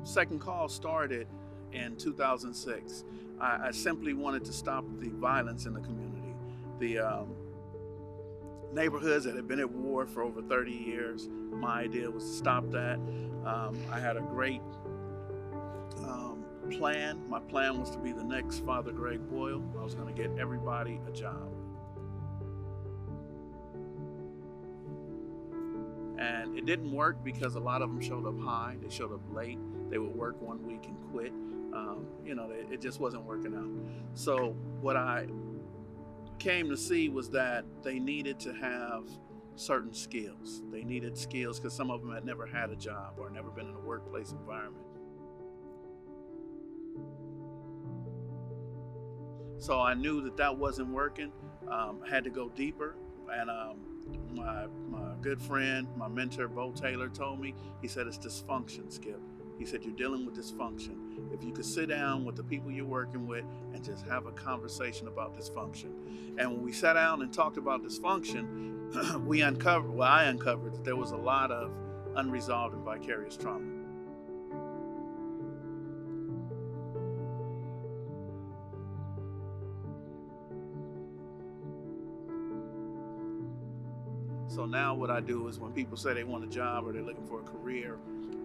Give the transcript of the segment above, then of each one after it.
Second Call started in 2006. I simply wanted to stop the violence in the community. The neighborhoods that had been at war for over 30 years, my idea was to stop that. I had a great plan. My plan was to be the next Father Greg Boyle. I was going to get everybody a job. And it didn't work because a lot of them showed up high, they showed up late, they would work 1 week and quit. It just wasn't working out. So what I came to see was that they needed to have certain skills. They needed skills because some of them had never had a job or never been in a workplace environment. So I knew that that wasn't working. I had to go deeper. And my good friend, my mentor, Bo Taylor, told me, he said, it's dysfunction, Skip. He said, you're dealing with dysfunction. If you could sit down with the people you're working with and just have a conversation about dysfunction. And when we sat down and talked about dysfunction, I uncovered that there was a lot of unresolved and vicarious trauma. So now what I do is when people say they want a job or they're looking for a career,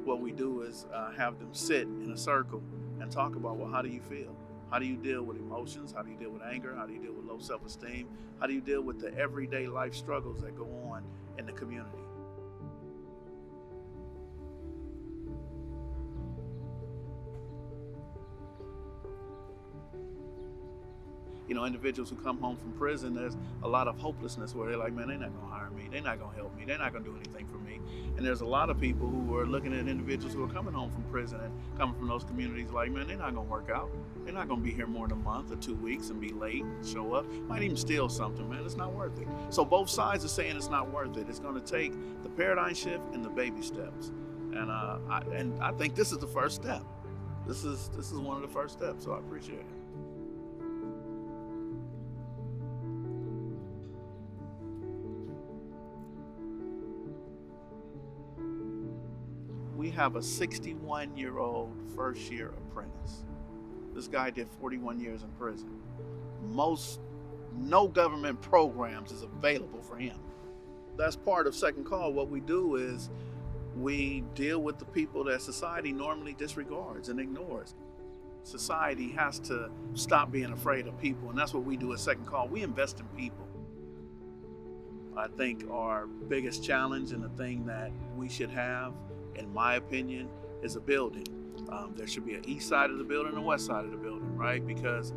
what we do is have them sit in a circle and talk about, well, how do you feel? How do you deal with emotions? How do you deal with anger? How do you deal with low self-esteem? How do you deal with the everyday life struggles that go on in the community? Individuals who come home from prison, there's a lot of hopelessness where they're like, man, they're not gonna hire me. They're not gonna help me. They're not gonna do anything for me. And there's a lot of people who are looking at individuals who are coming home from prison and coming from those communities like, man, they're not gonna work out. They're not gonna be here more than a month or 2 weeks and be late and show up. Might even steal something, man. It's not worth it. So both sides are saying it's not worth it. It's gonna take the paradigm shift and the baby steps. And I think this is the first step. This is one of the first steps, so I appreciate it. We have a 61-year-old first-year apprentice. This guy did 41 years in prison. No government programs is available for him. That's part of Second Call. What we do is we deal with the people that society normally disregards and ignores. Society has to stop being afraid of people, and that's what we do at Second Call. We invest in people. I think our biggest challenge and the thing that we should have, in my opinion, is a building. There should be an east side of the building and a west side of the building, right? Because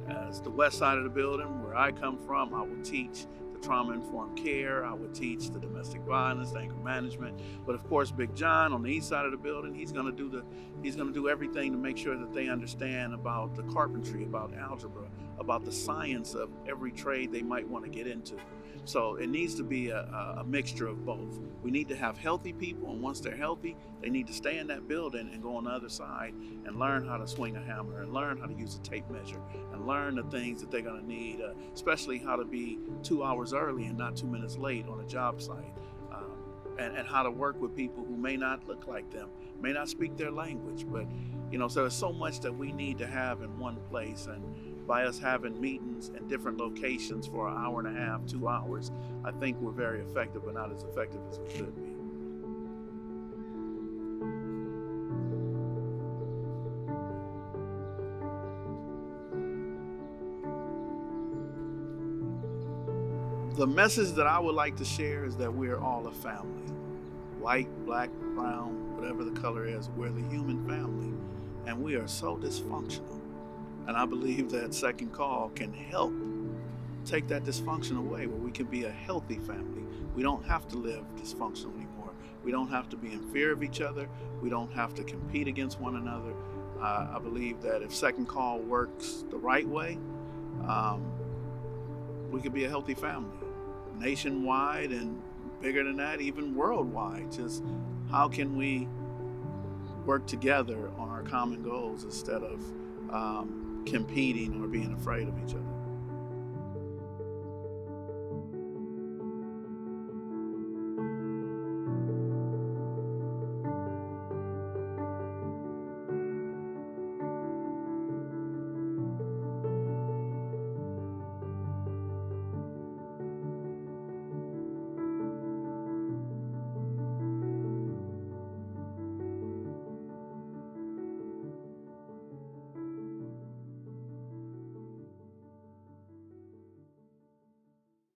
as the west side of the building, where I come from, I will teach the trauma-informed care. I would teach the domestic violence, the anger management. But of course, Big John on the east side of the building, he's going to do everything to make sure that they understand about the carpentry, about algebra, about the science of every trade they might want to get into. So it needs to be a mixture of both. We need to have healthy people, and once they're healthy, they need to stay in that building and go on the other side and learn how to swing a hammer and learn how to use a tape measure and learn the things that they're going to need, especially how to be 2 hours early and not 2 minutes late on a job site, and how to work with people who may not look like them, may not speak their language. But, so there's so much that we need to have in one place. And by us having meetings in different locations for an hour and a half, 2 hours, I think we're very effective, but not as effective as we should be. The message that I would like to share is that we're all a family. White, black, brown, whatever the color is, we're the human family. And we are so dysfunctional. And I believe that Second Call can help take that dysfunction away, where we can be a healthy family. We don't have to live dysfunctional anymore. We don't have to be in fear of each other. We don't have to compete against one another. I believe that if Second Call works the right way, we could be a healthy family, nationwide and bigger than that, even worldwide. Just how can we work together on our common goals instead of competing or being afraid of each other?